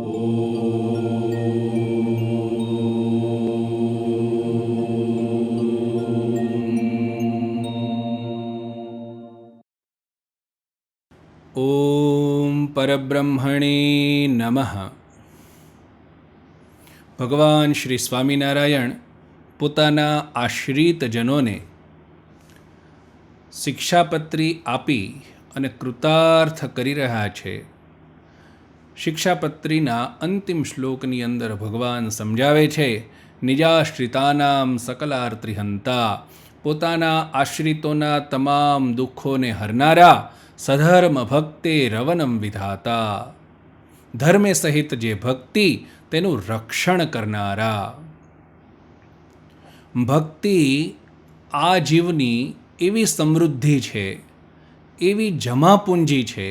ઓમ પરબ્રહ્મણે નમઃ. ભગવાન શ્રી સ્વામિનારાયણ પોતાના આશ્રિતજનોને શિક્ષાપત્રી આપી અને કૃતાર્થ કરી રહ્યા છે. શિક્ષાપત્રીના અંતિમ શ્લોકની અંદર ભગવાન સમજાવે છે, નિજાશ્રિતાનામ સકલાર્ત્રિહંતા, પોતાના આશ્રિતોના તમામ દુઃખોને હરનારા, સધર્મ ભક્તે રવનમ વિધાતા, ધર્મે સહિત જે ભક્તિ તેનું રક્ષણ કરનારા. ભક્તિ આ જીવની એવી સમૃદ્ધિ છે, એવી જમાપૂંજી છે,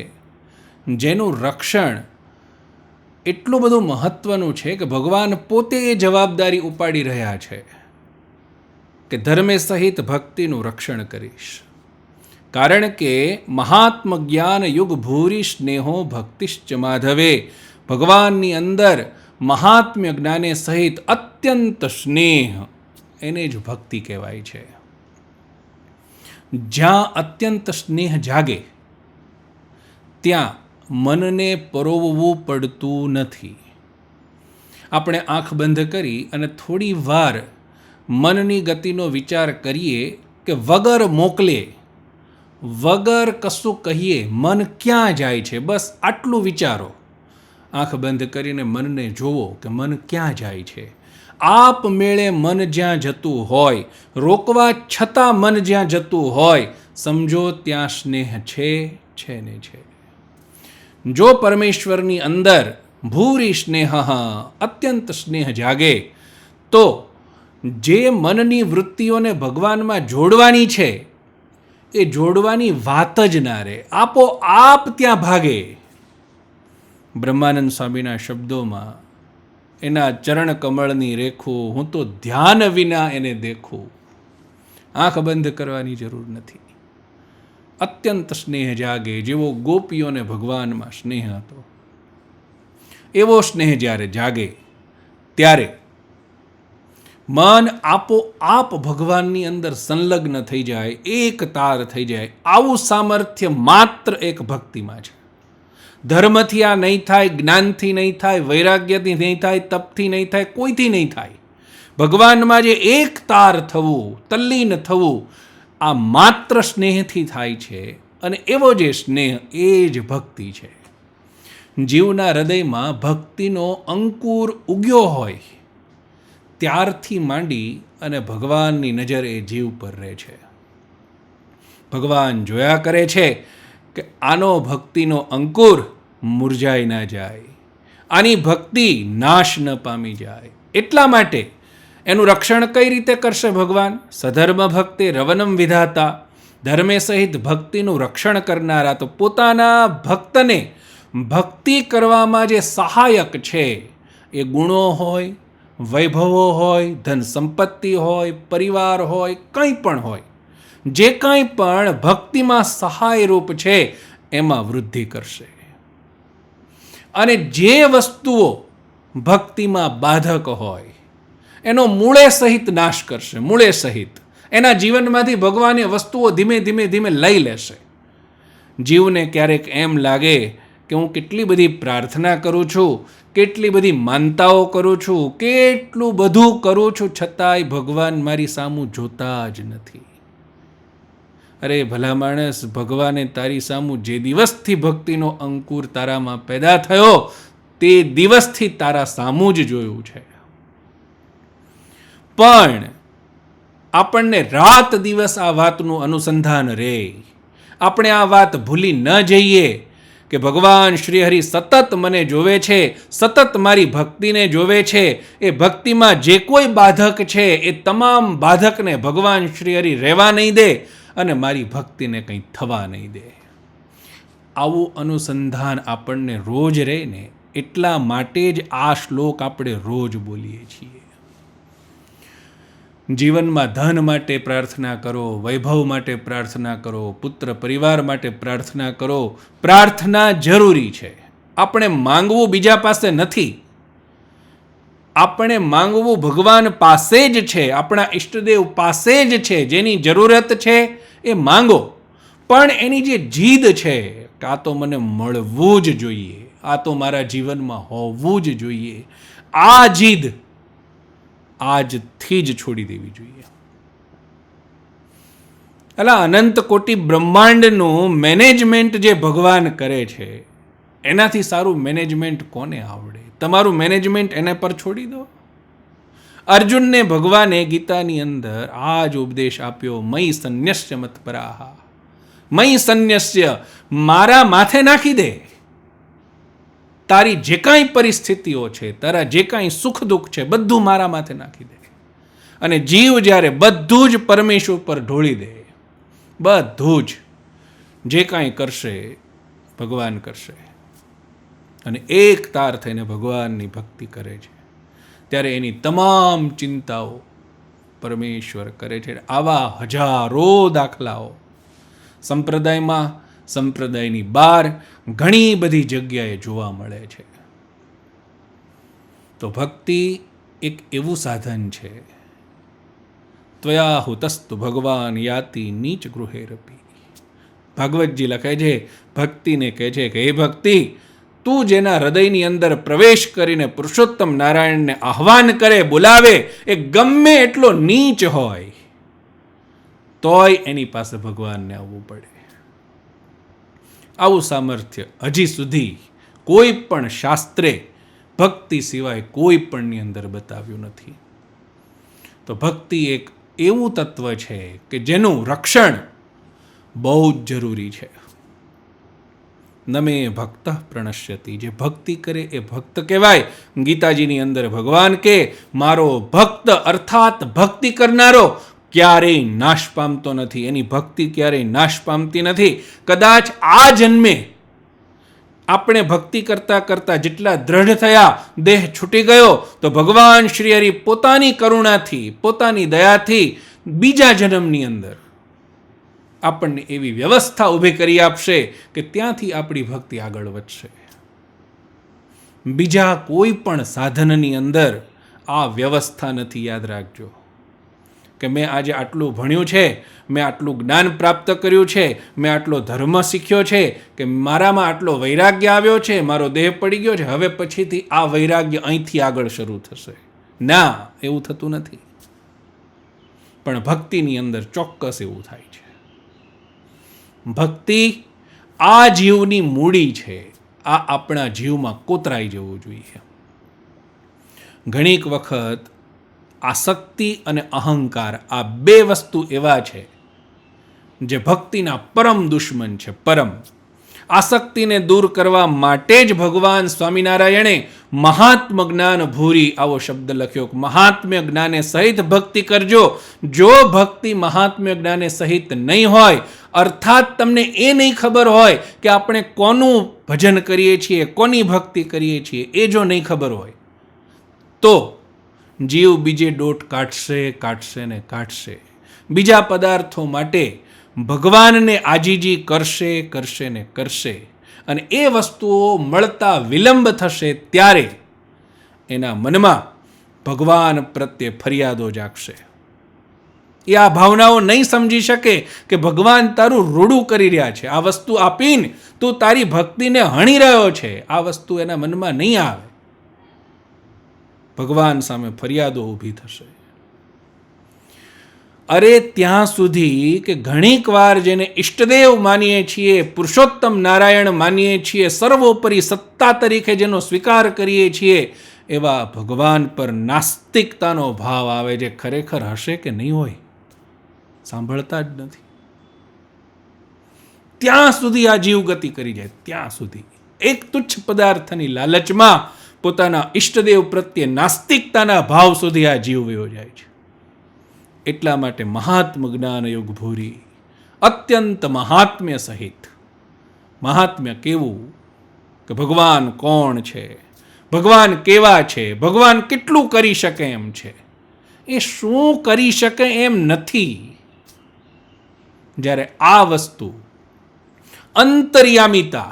જેનું રક્ષણ એટલું બધું મહત્ત્વનું છે કે ભગવાન પોતે એ જવાબદારી ઉપાડી રહ્યા છે કે ધર્મે સહિત ભક્તિનું રક્ષણ કરીશ. કારણ કે મહાત્મ જ્ઞાન યુગ ભૂરી સ્નેહો ભક્તિશ્ચ માધવે, ભગવાનની અંદર મહાત્મ્ય જ્ઞાને સહિત અત્યંત સ્નેહ, એને જ ભક્તિ કહેવાય છે. જ્યાં અત્યંત સ્નેહ જાગે ત્યાં મનને પરોવવું પડતું નથી. આપણે આંખ બંધ કરી અને થોડી વાર મનની ગતિનો વિચાર કરીએ કે વગર મોકલે, વગર કશું કહીએ મન ક્યાં જાય છે, બસ આટલું વિચારો. આંખ બંધ કરીને મનને જોવો કે મન ક્યાં જાય છે. આપમેળે મન જ્યાં જતું હોય, રોકવા છતાં મન જ્યાં જતું હોય, સમજો ત્યાં સ્નેહ છે ને છે. જો પરમેશ્વરની અંદર ભૂરી સ્નેહ, અત્યંત સ્નેહ જાગે તો જે મનની વૃત્તિઓને ભગવાનમાં જોડવાની છે એ જોડવાની વાત જ ના રહે, આપોઆપ ત્યાં ભાગે. બ્રહ્માનંદ સ્વામીના શબ્દોમાં, એના ચરણ કમળની રેખું, હું તો ધ્યાન વિના એને દેખું. આંખ બંધ કરવાની જરૂર નથી. અત્યંત સ્નેહ જાગે, જેવો ગોપીઓને ભગવાનમાં સ્નેહ હતો, એવો સ્નેહ જ્યારે જાગે ત્યારે મન આપોઆપ ભગવાનની અંદર સંલગ્ન થઈ જાય, એક તાર થઈ જાય. આવું સામર્થ્ય માત્ર એક ભક્તિમાં છે. ધર્મથી આ નહીં થાય, જ્ઞાનથી નહીં થાય, વૈરાગ્યથી નહીં થાય, તપથી નહીં થાય, કોઈથી નહીં થાય. ભગવાનમાં જે એક તાર થવું, તલ્લીન થવું, આ માત્ર સ્નેહથી થાય છે. અને એવો જે સ્નેહ એ જ ભક્તિ છે. જીવના હૃદયમાં ભક્તિનો અંકુર ઉગ્યો હોય ત્યારથી માંડી અને ભગવાનની નજર એ જીવ પર રહે છે. ભગવાન જોયા કરે છે કે આનો ભક્તિનો અંકુર મુરઝાઈ ના જાય, આની ભક્તિ નાશ ન પામી જાય. એટલા માટે એનું રક્ષણ કઈ રીતે કરશે ભગવાન? સધર્મ ભક્તે રવનમ વિધાતા, ધર્મે સહિત ભક્તિનું રક્ષણ કરનારા. તો પોતાના ભક્તને ભક્તિ કરવામાં જે સહાયક છે એ ગુણો હોય, વૈભવો હોય, ધન સંપત્તિ હોય, પરિવાર હોય, કંઈ પણ હોય, જે કંઈ પણ ભક્તિમાં સહાયરૂપ છે એમાં વૃદ્ધિ કરશે. અને જે વસ્તુઓ ભક્તિમાં બાધક હોય એનો મૂળે સહિત નાશ કરશે. મૂળે સહિત એના જીવનમાંથી ભગવાન એ વસ્તુઓ ધીમે ધીમે ધીમે લઈ લેશે. જીવને ક્યારેક એમ લાગે કે હું કેટલી બધી પ્રાર્થના કરું છું, કેટલી બધી માનતાઓ કરું છું, કેટલું બધું કરું છું, છતાંય ભગવાન મારી સામું જોતા જ નથી. અરે ભલા માણસ, ભગવાને તારી સામું જે દિવસથી ભક્તિનો અંકુર તારામાં પેદા થયો તે દિવસથી તારા સામું જ જોયું છે. પણ આપણને રાત દિવસ આ વાતનું અનુસંધાન રહે, આપણે આ વાત ભૂલી ન જઈએ કે ભગવાન શ્રી હરિ સતત મને જોવે છે, સતત મારી ભક્તિને જોવે છે. એ ભક્તિમાં જે કોઈ બાધક છે એ તમામ બાધકને ભગવાન શ્રી હરિ રહેવા નહીં દે અને મારી ભક્તિને કંઈ થવા નહીં દે. આવું અનુસંધાન આપણને રોજ રહે ને, એટલા માટે જ આ શ્લોક આપણે રોજ બોલીએ છીએ. જીવનમાં ધન માટે પ્રાર્થના કરો, વૈભવ માટે પ્રાર્થના કરો, પુત્ર પરિવાર માટે પ્રાર્થના કરો. પ્રાર્થના જરૂરી છે, આપણે માંગવું બીજા પાસે નથી, આપણે માંગવું ભગવાન પાસે જ છે, આપણા ઈષ્ટદેવ પાસે જ છે. જેની જરૂરત છે એ માંગો, પણ એની જે જીદ છે કે આ તો મને મળવું જ જોઈએ, આ તો મારા જીવનમાં હોવું જ જોઈએ, આ જીદ આજથી જ છોડી દેવી જોઈએ. એટલે અનંત કોટી બ્રહ્માંડનું મેનેજમેન્ટ જે ભગવાન કરે છે એનાથી સારું મેનેજમેન્ટ કોને આવડે? તમારું મેનેજમેન્ટ એને પર છોડી દો. અર્જુનને ભગવાને ગીતાની અંદર આ જ ઉપદેશ આપ્યો, મયી સંન્યસ્ય મત્પરાહ. મયી સંન્યસ્ય, મારા માથે નાખી દે. તારી જે કાંઈ પરિસ્થિતિઓ છે, તારા જે કાંઈ સુખ દુઃખ છે, બધું મારા માથે નાખી દે. અને જીવ જ્યારે બધું જ પરમેશ્વર પર ઢોળી દે, બધું જ જે કાંઈ કરશે ભગવાન કરશે, અને એક તાર થઈને ભગવાનની ભક્તિ કરે છે, ત્યારે એની તમામ ચિંતાઓ પરમેશ્વર કરે છે. આવા હજારો દાખલાઓ સંપ્રદાયમાં, સંપ્રદાયની બહાર ઘણી બધી જગ્યાએ જોવા મળે છે. તો ભક્તિ એક એવું સાધન છે, ત્વયા હુતસ્તુ ભગવાન યાતિ નીચ ગૃહેરપી. ભાગવતજી લખે છે, ભક્તિને કહે છે કે હે ભક્તિ, તું જેના હૃદયની અંદર પ્રવેશ કરીને પુરુષોત્તમ નારાયણને આહ્વાન કરે, બોલાવે, એ ગમે એટલો નીચ હોય તોય એની પાસે ભગવાનને આવવું પડે. આવું સામર્થ્ય હજી સુધી કોઈ પણ શાસ્ત્રે ભક્તિ સિવાય કોઈ પણની અંદર બતાવ્યું નથી. તો ભક્તિ એક એવું તત્વ છે કે જેનું રક્ષણ બહુ જ જરૂરી છે. નમે ભક્ત પ્રણશ્યતિ, જે ભક્તિ કરે એ ભક્ત કહેવાય. ગીતાજીની અંદર ભગવાન કે મારો ભક્ત અર્થાત ભક્તિ કરનારો ક્યારેય નાશ પામતો નથી, એની ભક્તિ ક્યારેય નાશ પામતી નથી. કદાચ આ જન્મે આપણે ભક્તિ કરતા કરતા જેટલા દ્રઢ થયા, દેહ છૂટી ગયો, તો ભગવાન શ્રી હરિ પોતાની કરુણાથી, પોતાની દયાથી બીજા જન્મની અંદર આપણને એવી વ્યવસ્થા ઊભી કરી આપશે કે ત્યાંથી આપણી ભક્તિ આગળ વધશે. બીજા કોઈ પણ સાધનની અંદર આ વ્યવસ્થા નથી. યાદ રાખજો કે મેં આજે આટલું ભણ્યું છે, મેં આટલું જ્ઞાન પ્રાપ્ત કર્યું છે, મેં આટલો ધર્મ શીખ્યો છે, કે મારામાં આટલો વૈરાગ્ય આવ્યો છે, મારો દેહ પડી ગયો છે, હવે પછીથી આ વૈરાગ્ય અહીંથી આગળ શરૂ થશે. ના, એવું થતું નથી. પણ ભક્તિની અંદર ચોક્કસ એવું થાય છે. ભક્તિ આ જીવની મૂડી છે, આ આપણા જીવમાં કોતરાઈ જવું જોઈએ. ઘણીક વખત આસક્તિ અને અહંકાર, આ બે વસ્તુ એવા છે જે ભક્તિના પરમ દુશ્મન છે. પરમ આસક્તિને દૂર કરવા માટે જ ભગવાન સ્વામિનારાયણે મહાત્મ જ્ઞાન ભૂરી આવો શબ્દ લખ્યો. મહાત્મ્ય જ્ઞાને સહિત ભક્તિ કરજો. જો ભક્તિ મહાત્મ્ય જ્ઞાને સહિત નહીં હોય, અર્થાત તમને એ નહીં ખબર હોય કે આપણે કોનું ભજન કરીએ છીએ, કોની ભક્તિ કરીએ છીએ, એ જો નહીં ખબર હોય તો જીવ બીજે દોટ કાઢશે ને કાઢશે. બીજા પદાર્થો માટે ભગવાનને આજીજી કરશે ને કરશે, અને એ વસ્તુઓ મળતા વિલંબ થશે ત્યારે એના મનમાં ભગવાન પ્રત્યે ફરિયાદો જાગશે. એ આ ભાવનાઓ નહીં સમજી શકે કે ભગવાન તારું રૂડું કરી રહ્યા છે, આ વસ્તુ આપીને તું તારી ભક્તિને હણી રહ્યો છે. આ વસ્તુ એના મનમાં નહીં આવે. ભગવાન સામે ફરિયાદો ઊભી થશે. અરે ત્યાં સુધી કે ઘણીક વાર જેને ઈષ્ટદેવ માનીએ છીએ, પુરુષોત્તમ નારાયણ માનીએ છીએ, સર્વોપરી સત્તા તરીકે જેનો સ્વીકાર કરીએ છીએ, એવા ભગવાન પર નાસ્તિકતાનો ભાવ આવે, જે ખરેખર હશે કે નહીં હોય સાંભળતા જ નથી. ત્યાં સુધી આ જીવ ગતિ કરી જાય. ત્યાં સુધી એક તુચ્છ પદાર્થની લાલચમાં પોતાના ઈષ્ટદેવ પ્રત્યે નાસ્તિકતાના ભાવ સુધી આ જીવ વયો જાય છે. એટલા માટે મહાત્મ જ્ઞાન યોગ ભૂરી, અત્યંત મહાત્મ્ય સહિત. મહાત્મ્ય કેવું કે ભગવાન કોણ છે, ભગવાન કેવા છે, ભગવાન કેટલું કરી શકે એમ છે, એ શું કરી શકે એમ નથી. જ્યારે આ વસ્તુ અંતર્યામિતા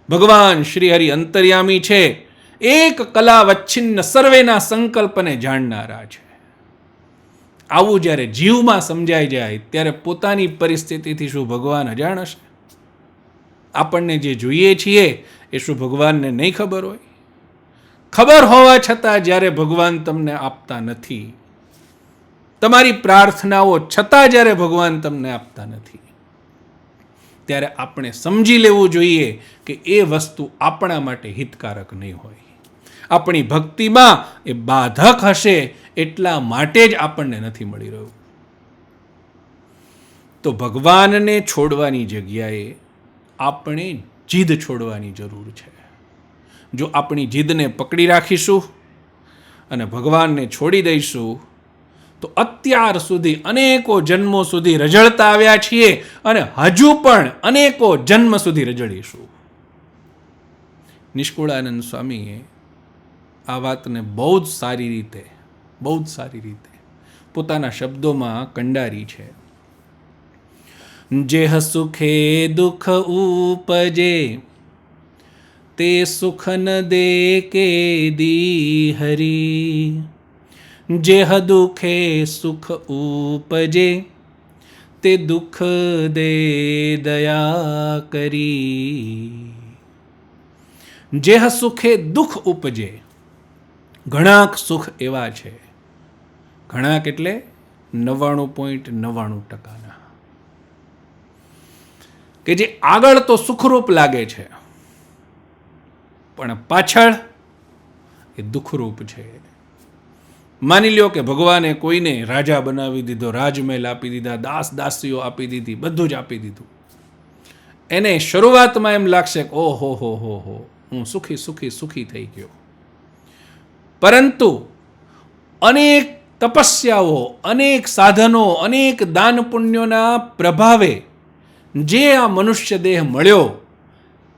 ભગવાન શ્રીહરિ અંતર્યામી છે, એક કલાવચ્છિન્ન સર્વેના સંકલ્પને જાણનારા છે. આવું જ્યારે જીવમાં સમજાઈ જાય ત્યારે પોતાની પરિસ્થિતિથી શું ભગવાન અજાણ હશે? આપણને જે જોઈએ છીએ એ શું ભગવાનને નહીં ખબર હોય? ખબર હોવા છતાં જ્યારે ભગવાન તમને આપતા નથી, તમારી પ્રાર્થનાઓ છતાં જ્યારે ભગવાન તમને આપતા નથી, ત્યારે આપણે સમજી લેવું જોઈએ કે એ વસ્તુ આપણા માટે હિતકારક નહીં હોય. આપણી ભક્તિમાં એ બાધક હશે, એટલા માટે જ આપણને નથી મળી રહ્યું. તો ભગવાનને છોડવાની જગ્યાએ આપણે જીદ છોડવાની જરૂર છે. જો આપણી જીદને પકડી રાખીશું અને ભગવાનને છોડી દઈશું તો અત્યાર સુધી અનેકો જન્મો સુધી રઝળતા આવ્યા છીએ અને હજુ પણ અનેકો જન્મ સુધી રઝળીશું. નિષ્કુળાનંદ સ્વામીએ આ વાતને બહુ જ સારી રીતે પોતાના શબ્દોમાં કંડારી છે. જેહ સુખે દુઃખ ઉપજે તે સુખ ન દે કે દી હરી, જેહ દુઃખે સુખ ઉપજે તે દુઃખ દે દયા કરી. જેહ સુખે દુઃખ ઉપજે, ઘણાક સુખ એવા છે, ઘણાક એટલે 99.99% કે જે આગળ તો સુખરૂપ લાગે છે પણ પાછળ એ દુઃખરૂપ છે. માની લ્યો કે ભગવાને કોઈને રાજા બનાવી દીધો, રાજમહેલ આપી દીધા, દાસ દાસીઓ આપી દીધી, બધું જ આપી દીધું. એને શરૂઆતમાં એમ લાગશે કે ઓહો હો હું સુખી થઈ ગયો. પરંતુ અનેક તપસ્યાઓ, અનેક સાધનો, અનેક દાન પુણ્યોના પ્રભાવે જે આ મનુષ્ય દેહ મળ્યો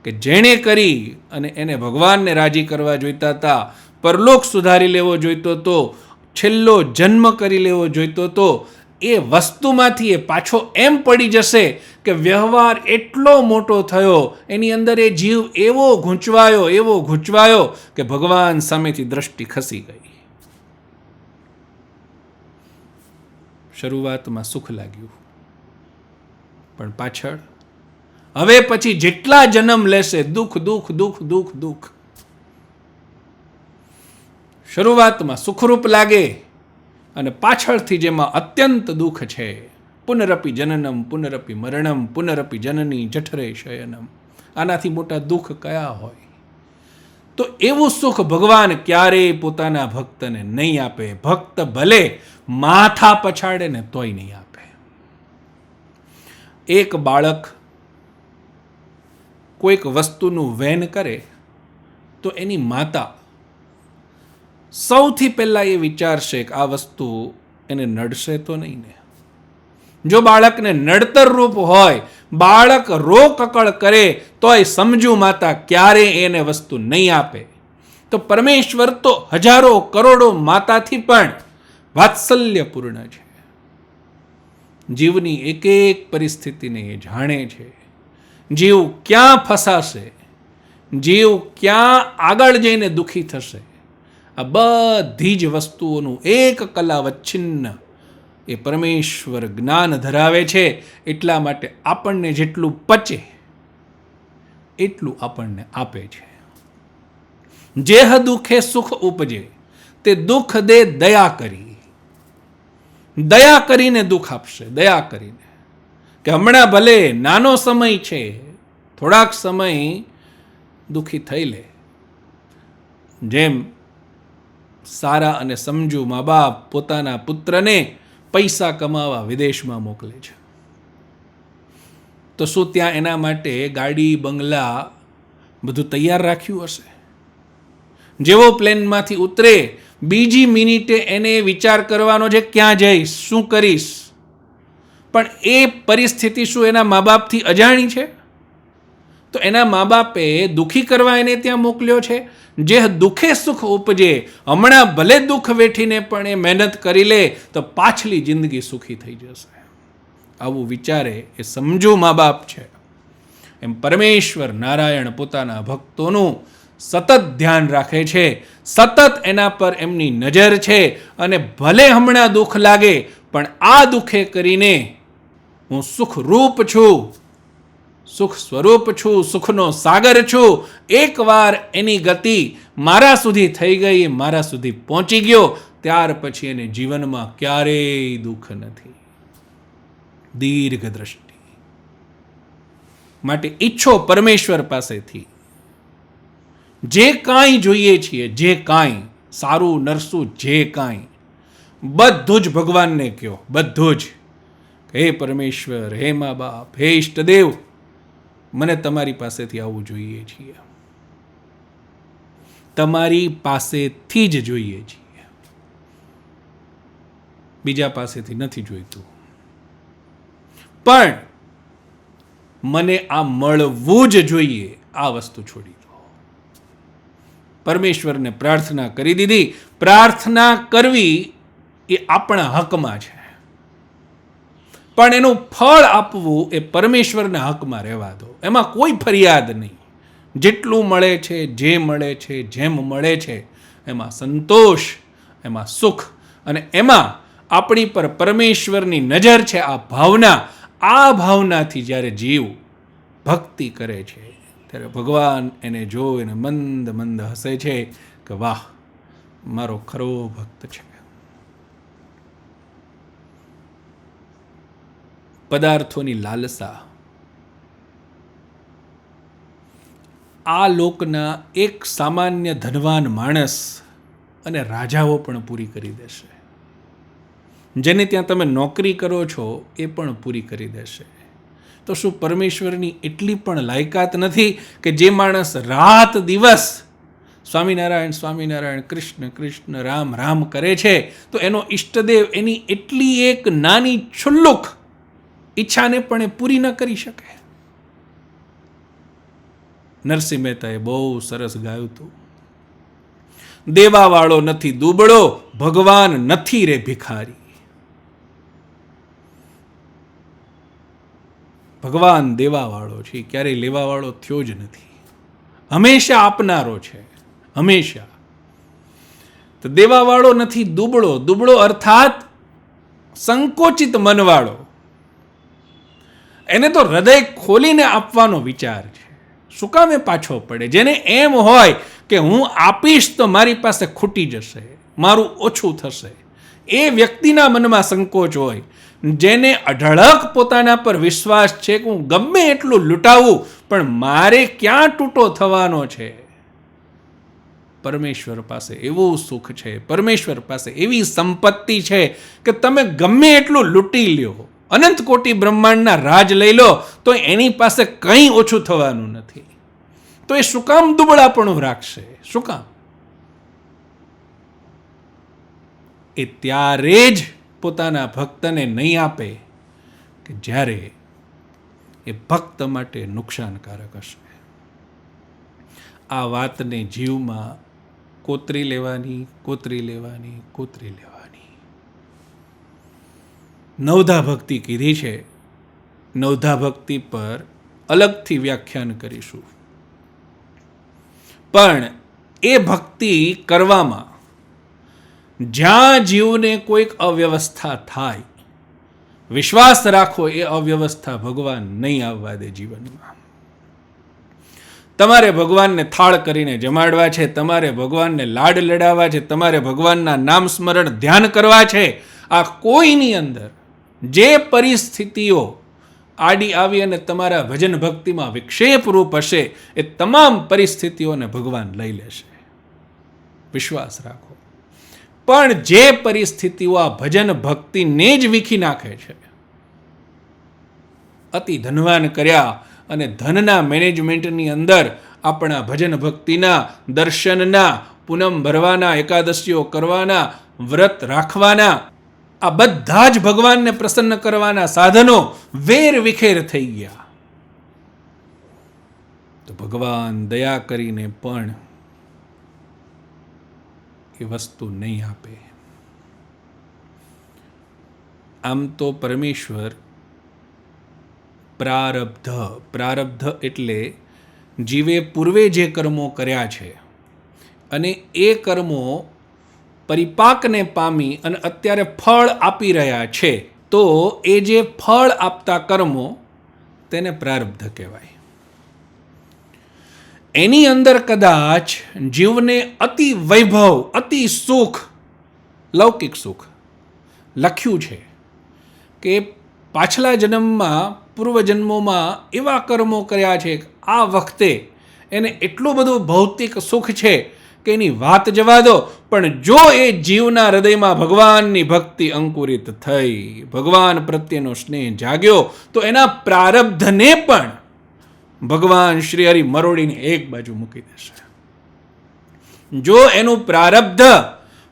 કે જેણે કરી અને એને ભગવાનને રાજી કરવા જોઈતા હતા, પરલોક સુધારી લેવો જોઈતો હતો, છેલ્લો જન્મ કરી લેવો જોઈતો હતો, એ વસ્તુમાંથી એ પાછો એમ પડી જશે કે વ્યવહાર એટલો મોટો થયો, એની અંદર એ જીવ એવો ગૂંચવાયો કે ભગવાન સામેથી દ્રષ્ટિ ખસી ગઈ. શરૂઆતમાં સુખ લાગ્યું પણ પાછળ હવે પછી જેટલા જન્મ લેશે દુઃખ. શરૂઆતમાં સુખરૂપ લાગે અને પાછળથી જેમાં અત્યંત દુઃખ છે, પુનરપી જનનમ પુનરપી મરણમ પુનરપી જનની જઠરે શયનમ, આનાથી મોટા દુઃખ કયા હોય? તો એવું સુખ ભગવાન ક્યારેય પોતાના ભક્તને નહીં આપે. ભક્ત ભલે માથા પછાડે ને તોય નહીં આપે. એક બાળક કોઈક વસ્તુનું વહેન કરે તો એની માતા સૌથી પહેલાં એ વિચારશે કે આ વસ્તુ એને નડશે તો નહીં ને. જો બાળકને નડતર રૂપ હોય, બાળક રોકકળ કરે તોય સમજુ માતા ક્યારેય એને વસ્તુ નહીં આપે. તો પરમેશ્વર તો હજારો કરોડો માતાથી પણ વાત્સલ્યપૂર્ણ છે. જીવની એક એક પરિસ્થિતિને એ જાણે છે. જીવ ક્યાં ફસાશે, જીવ ક્યાં આગળ જઈને દુઃખી થશે, આ બધી જ વસ્તુઓનું એક કલાવચ્છિન્ન એ પરમેશ્વર જ્ઞાન ધરાવે છે. એટલા માટે આપણને જેટલું પચે એટલું આપણને આપે છે. જેહ દુઃખે સુખ ઉપજે તે દુઃખ દે દયા કરી. દયા કરીને દુઃખ આપશે, દયા કરીને કે હમણાં ભલે નાનો સમય છે, થોડાક સમય દુઃખી થઈ લે. જેમ સારા અને સમજુ મા બાપ પોતાના પુત્રને પૈસા કમાવા વિદેશમાં મોકલે છે, તો શું ત્યાં એના માટે ગાડી બંગલા બધું તૈયાર રાખ્યું હશે? જેવો પ્લેનમાંથી ઉતરે બીજી મિનિટે એને વિચાર કરવાનો છે ક્યાં જઈશ, શું કરીશ. પણ એ પરિસ્થિતિ શું એના મા બાપથી અજાણી છે? તો એના મા બાપે દુઃખી કરવા એને ત્યાં મોકલ્યો છે. જે દુઃખે સુખ ઉપજે, હમણાં ભલે દુઃખ વેઠીને પણ એ મહેનત કરી લે તો પાછલી જિંદગી સુખી થઈ જશે. આવું વિચારે એ સમજુ મા બાપ છે. એમ પરમેશ્વર નારાયણ પોતાના ભક્તોનું સતત ધ્યાન રાખે છે, સતત એના પર એમની નજર છે. અને ભલે હમણાં દુઃખ લાગે, પણ આ દુઃખે કરીને હું સુખરૂપ છું, સુખ સ્વરૂપ છું, સુખનો સાગર છું. એકવાર એની ગતિ મારા સુધી થઈ ગઈ, મારા સુધી પહોંચી ગયો, ત્યાર પછી એને જીવનમાં ક્યારેય દુઃખ નથી. દીર્ઘ દ્રષ્ટિ માટે ઈચ્છો પરમેશ્વર પાસેથી જે કાંઈ જોઈએ છીએ, જે કાંઈ સારું નરસું, જે કાંઈ બધું જ ભગવાનને કહો. બધું જ, હે પરમેશ્વર, હે મા બાપ, હે ઈષ્ટદેવ, મને તમારી પાસેથી આવવું જોઈએ છીએ, તમારી પાસેથી જ જોઈએ છીએ, બીજા પાસેથી નથી જોઈતું. પણ મને આ મળવું જ જોઈએ, આ વસ્તુ છોડી દો. પરમેશ્વરને પ્રાર્થના કરી દીધી. પ્રાર્થના કરવી એ આપણા હકમાં છે, પણ એનું ફળ આપવું એ પરમેશ્વરના હકમાં રહેવા દો. એમાં કોઈ ફરિયાદ નહીં. જેટલું મળે છે, જે મળે છે, જેમ મળે છે, એમાં સંતોષ, એમાં સુખ, અને એમાં આપણી પર પરમેશ્વરની નજર છે. આ ભાવનાથી જ્યારે જીવ ભક્તિ કરે છે, ત્યારે ભગવાન એને જોઈને મંદ મંદ હસે છે કે વાહ, મારો ખરો ભક્ત છે. પદાર્થોની લાલસા આ લોકના એક સામાન્ય ધનવાન માણસ અને રાજાઓ પણ પૂરી કરી દેશે. જેને ત્યાં તમે નોકરી કરો છો એ પણ પૂરી કરી દેશે. તો શું પરમેશ્વરની એટલી પણ લાયકાત નથી કે જે માણસ રાત દિવસ સ્વામિનારાયણ સ્વામિનારાયણ, કૃષ્ણ કૃષ્ણ, રામ રામ કરે છે, તો એનો ઈષ્ટદેવ એની એટલી એક નાની છુલ્લુક ઈચ્છાને પણ એ પૂરી ન કરી શકે? નરસિંહ મહેતાએ બહુ સરસ ગાયું હતું, દેવાવાળો નથી દુબળો, ભગવાન નથી રે ભિખારી. ભગવાન દેવાવાળો છે, ક્યારેય લેવાવાળો થયો જ નથી, હંમેશા આપનારો છે, હંમેશા. તો દેવાવાળો નથી દુબળો, દુબળો અર્થાત સંકોચિત મનવાળો. એને તો હૃદય ખોલીને આપવાનો વિચાર છે. શું કામ એ પાછો પડે? જેને એમ હોય કે હું આપીશ તો મારી પાસે ખૂટી જશે, મારું ઓછું થશે, એ વ્યક્તિના મનમાં સંકોચ હોય. જેને અઢળક પોતાના પર વિશ્વાસ છે કે હું ગમે એટલું લૂંટાવું પણ મારે ક્યાં તૂટો થવાનો છે. પરમેશ્વર પાસે એવું સુખ છે, પરમેશ્વર પાસે એવી સંપત્તિ છે કે તમે ગમે એટલું લૂંટી લ્યો, અનંત કોટી બ્રહ્માંડના રાજ લઈ લો, તો એની પાસે કંઈ ઓછું થવાનું નથી. તો એ શું કામ દુબળાપણું રાખશે? શું કામ? એ ત્યારે જ પોતાના ભક્તને નહીં આપે કે જ્યારે એ ભક્ત માટે નુકસાનકારક હશે. આ વાતને જીવમાં કોતરી લેવાની, કોતરી લેવાની, કોતરી લેવાની. નવધા ભક્તિ કીધી છે. નવધા ભક્તિ પર અલગથી વ્યાખ્યાન કરીશું. પણ એ ભક્તિ કરવામાં જ્યાં જીવને કોઈક અવ્યવસ્થા થાય, વિશ્વાસ રાખો એ અવ્યવસ્થા ભગવાન નહીં આવવા દે જીવનમાં. તમારે ભગવાનને થાળ કરીને જમાડવા છે, તમારે ભગવાનને લાડ લડાવવા છે, તમારે ભગવાનના નામ સ્મરણ ધ્યાન કરવા છે. આ કોઈની અંદર જે પરિસ્થિતિઓ આડી આવી અને તમારા ભજન ભક્તિમાં વિક્ષેપ રૂપ હશે, એ તમામ પરિસ્થિતિઓને ભગવાન લઈ લેશે. વિશ્વાસ રાખો. પણ જે પરિસ્થિતિઓ આ ભજન ભક્તિને જ વીખી નાખે છે, અતિ ધનવાન કર્યા અને ધનના મેનેજમેન્ટની અંદર આપણા ભજન ભક્તિના, દર્શનના, પૂનમ ભરવાના, એકાદશીઓ કરવાના, વ્રત રાખવાના, આ બધા જ ભગવાનને પ્રસન્ન કરવાના સાધનો વેર વિખેર થઈ ગયા. તો ભગવાન દયા કરીને પણ એ વસ્તુ નહીં આપે. આમ તો પરમેશ્વર પ્રારબ્ધ. પ્રારબ્ધ એટલે જીવે પૂર્વે જે કર્મો કર્યા છે અને એ કર્મો પરિપાકને પામી અને અત્યારે ફળ આપી રહ્યા છે, તો એ જે ફળ આપતા કર્મો તેને પ્રારબ્ધ કહેવાય. એની અંદર કદાચ જીવને અતિ વૈભવ, અતિ સુખ, લૌકિક સુખ લખ્યું છે કે પાછલા જન્મમાં, પૂર્વજન્મોમાં એવા કર્મો કર્યા છે કે આ વખતે એને એટલું બધું ભૌતિક સુખ છે કે એની વાત જવા દો. પણ જો એ જીવના હૃદયમાં ભગવાનની ભક્તિ અંકુરિત થઈ, ભગવાન પ્રત્યેનો સ્નેહ જાગ્યો, તો એના પ્રારબ્ધને પણ ભગવાન શ્રી હરિ મરોડીને એક બાજુ મૂકી દેશે. જો એનું પ્રારબ્ધ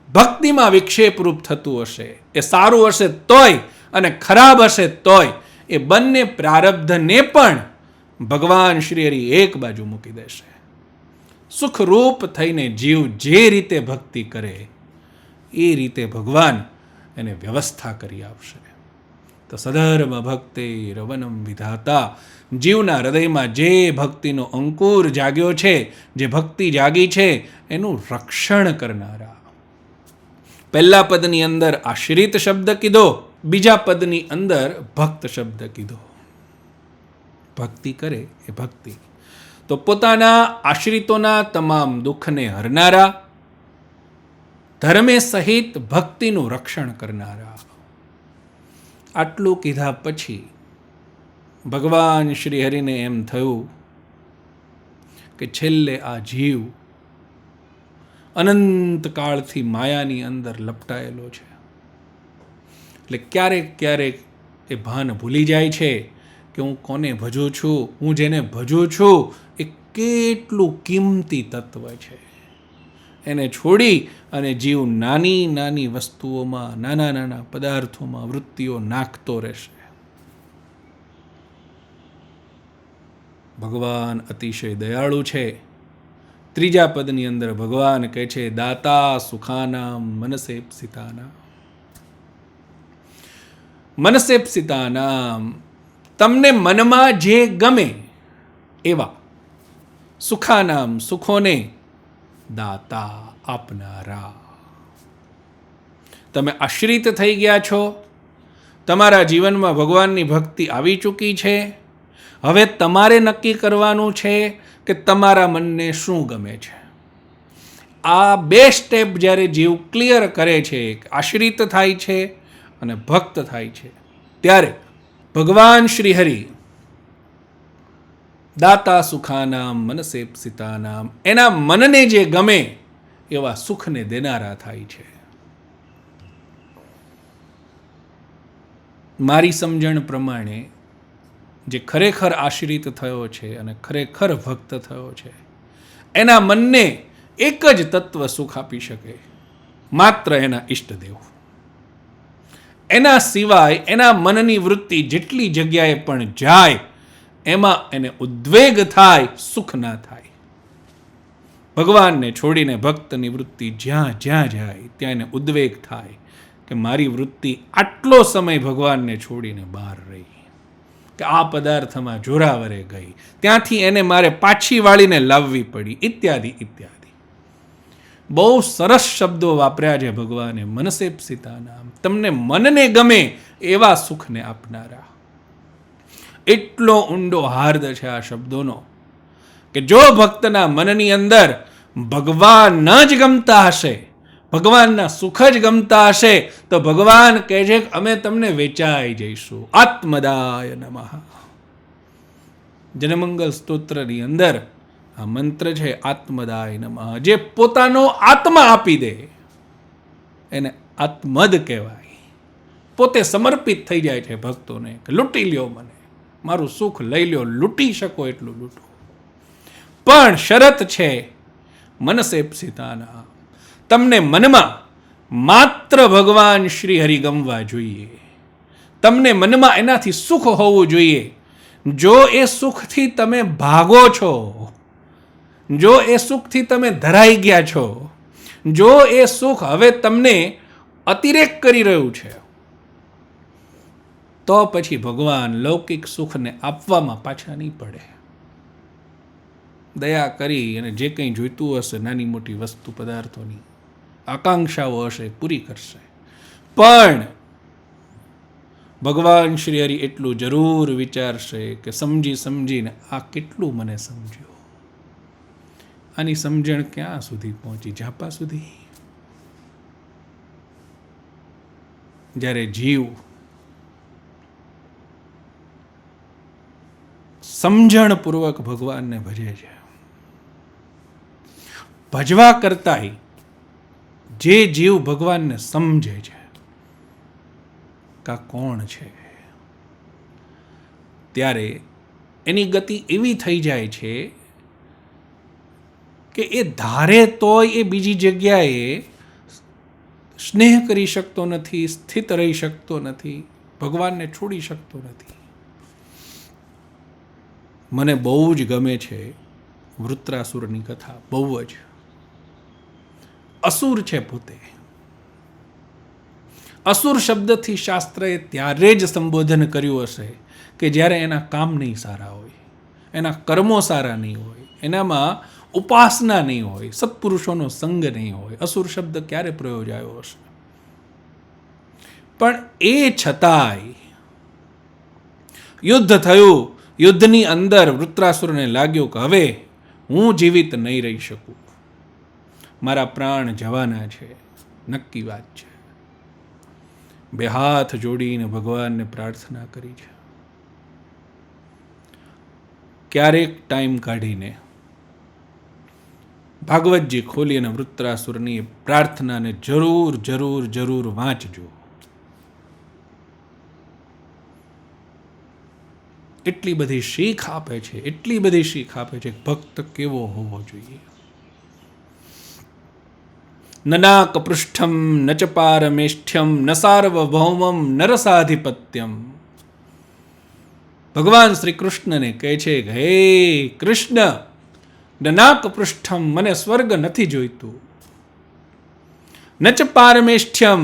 ભક્તિમાં વિક્ષેપરૂપ થતું હશે, એ સારું હશે તોય અને ખરાબ હશે તોય, એ બંને પ્રારબ્ધને પણ ભગવાન શ્રી હરિ એક બાજુ મૂકી દેશે. સુખરૂપ થઈને જીવ જે રીતે ભક્તિ કરે એ રીતે ભગવાન એને વ્યવસ્થા કરી આપશે. તો સધર્મ ભક્તે રવનમ વિધાતા. જીવના હૃદયમાં જે ભક્તિનો અંકુર જાગ્યો છે, જે ભક્તિ જાગી છે, એનું રક્ષણ કરનારા. પહેલા પદની અંદર આશ્રિત શબ્દ કીધો, બીજા પદની અંદર ભક્ત શબ્દ કીધો. ભક્તિ કરે એ ભક્તિ, તો પોતાના આશ્રિતોના તમામ દુઃખને હરનારા, ધર્મે સહિત ભક્તિનું રક્ષણ કરનારા. આટલું કીધા પછી ભગવાન શ્રી હરિને એમ થયું કે છેલ્લે આ જીવ અનંત કાળથી માયાની અંદર લપટાયેલો છે. એટલે ક્યારેક ક્યારેક એ ભાન ભૂલી જાય છે કે હું કોને ભજું છું, હું જેને ભજું છું એ કેટલું કિંમતી તત્વ છે. એને છોડી અને જીવ નાની નાની વસ્તુઓમાં, નાના નાના પદાર્થોમાં વૃત્તિઓ નાખતો રહેશે. ભગવાન અતિશય દયાળુ છે. ત્રીજા પદની અંદર ભગવાન કહે છે, દાતા સુખાનામ મનસેપ્સિતાનામ. મનસેપ્સિતાનામ, તમને મનમાં જે ગમે એવા સુખાનામ, સુખોને દાતા, આપનારા. તમે આશ્રિત થઈ ગયા છો, તમારા જીવનમાં ભગવાનની ભક્તિ આવી ચૂકી છે. હવે તમારે નક્કી કરવાનું છે કે તમારા મનને શું ગમે છે. આ બે સ્ટેપ જ્યારે જીવ ક્લિયર કરે છે, આશ્રિત થાય છે અને ભક્ત થાય છે, ત્યારે ભગવાન શ્રી હરિ દાતા સુખાનામ મનસેપ્સિતાનામ, એના મનને જે ગમે એવા સુખને દેનારા થાય છે. મારી સમજણ પ્રમાણે જે ખરેખર આશ્રિત થયો છે અને ખરેખર ભક્ત થયો છે, એના મનને એક જ તત્વ સુખ આપી શકે, માત્ર એના ઈષ્ટદેવ. એના સિવાય એના મનની વૃત્તિ જેટલી જગ્યાએ પણ જાય, એમાં એને ઉદ્વેગ થાય, સુખ ના થાય. ભગવાનને છોડીને ભક્તની વૃત્તિ જ્યાં જ્યાં જાય ત્યાં એને ઉદ્વેગ થાય કે મારી વૃત્તિ આટલો સમય ભગવાનને છોડીને બહાર રહી, કે આ પદાર્થમાં જોરાવરે ગઈ, ત્યાંથી એને મારે પાછી વાળીને લાવવી પડી, ઇત્યાદિ ઇત્યાદિ. બહુ સરસ શબ્દો વાપર્યા છે ભગવાને. મનસેપ્સિતાનામ, તમને મનને ગમે એવા સુખને આપનારા. એટલો ઊંડો હાર્દ છે આ શબ્દોનો કે જો ભક્તના મનની અંદર ભગવાન જ ગમતા હશે, ભગવાનના સુખ જ ગમતા હશે, તો ભગવાન કહે છે કે અમે તમને વેચાઈ જઈશું. આત્મદાય નમઃ. જનમંગલ સ્તોત્રની અંદર આ મંત્ર છે, આત્મદાય નમઃ. જે પોતાનો આત્મા આપી દે એને આત્મદ કહેવાય. પોતે સમર્પિત થઈ જાય છે ભક્તોને કે લૂંટી લ્યો મને, મારું સુખ લઈ લ્યો, લૂંટી શકો એટલું લૂંટો. પણ શરત છે મનસેપ્સિતાના, તમને મનમાં માત્ર ભગવાન શ્રી હરિ ગમવા જોઈએ, તમને મનમાં એનાથી સુખ હોવું જોઈએ. જો એ સુખથી તમે ભાગો છો, જો એ સુખથી તમે ધરાઈ ગયા છો, જો એ સુખ હવે તમને અતિરેક કરી રહ્યું છે, તો પછી ભગવાન લૌકિક સુખને આપવામાં પાછા નહીં પડે. દયા કરી અને જે કંઈ જોઈતું હશે નાની મોટી વસ્તુ પદાર્થોની આકાંક્ષાઓ હશે પૂરી કરશે. પણ ભગવાન શ્રી હરિ એટલું જરૂર વિચારશે કે સમજી સમજીને આ કેટલું મને સમજ્યો. આની સમજણ ક્યાં સુધી પહોંચી? ઝાપા સુધી. જ્યારે જીવ સમજણપૂર્વક ભગવાનને ભજે છે, ભજવા કરતાંય જે જીવ ભગવાનને સમજે છે કા કોણ છે, ત્યારે એની ગતિ એવી થઈ જાય છે કે એ ધારે તોય એ બીજી જગ્યાએ સ્નેહ કરી શકતો નથી, સ્થિત રહી શકતો નથી, ભગવાનને છોડી શકતો નથી. મને બહુ જ ગમે છે વૃત્રાસુરની કથા, બહુ જ. અસુર છે પોતે. અસુર શબ્દથી શાસ્ત્રએ ત્યારે જ સંબોધન કર્યું હશે કે જ્યારે એના કામ નહીં સારા હોય, એના કર્મો સારા નહીં હોય, એનામાં ઉપાસના નહીં હોય, સત્પુરુષોનો સંગ નહીં હોય. અસુર શબ્દ ક્યારે પ્રયોજાયો હશે? પણ એ છતાંય યુદ્ધ થયું. યુદ્ધની અંદર વૃત્રાસુરને લાગ્યું કે હવે હું જીવિત નહીં રહી શકું, મારા પ્રાણ જવાના છે. નક્કી વાત છે. બે હાથ જોડીને ભગવાનને પ્રાર્થના કરી છે. ક્યારેક ટાઈમ કાઢીને ભાગવતજી ખોલી અને વૃત્રાસુરની પ્રાર્થનાને જરૂર જરૂર જરૂર વાંચજો. એટલી બધી શીખ આપે છે, એટલી બધી શીખ આપે છે. ભક્ત કેવો હોવો જોઈએ? નનાક પૃષ્ઠમ ન ચ પારમેષ્ઠ્યમ ન સાર્વભૌમમ નરસાધિપત્યમ. ભગવાન શ્રી કૃષ્ણને કહે છે કે હે કૃષ્ણ, નનાક પૃષ્ઠમ, મને સ્વર્ગ નથી જોઈતું. ન ચ પારમેષ્ઠ્યમ,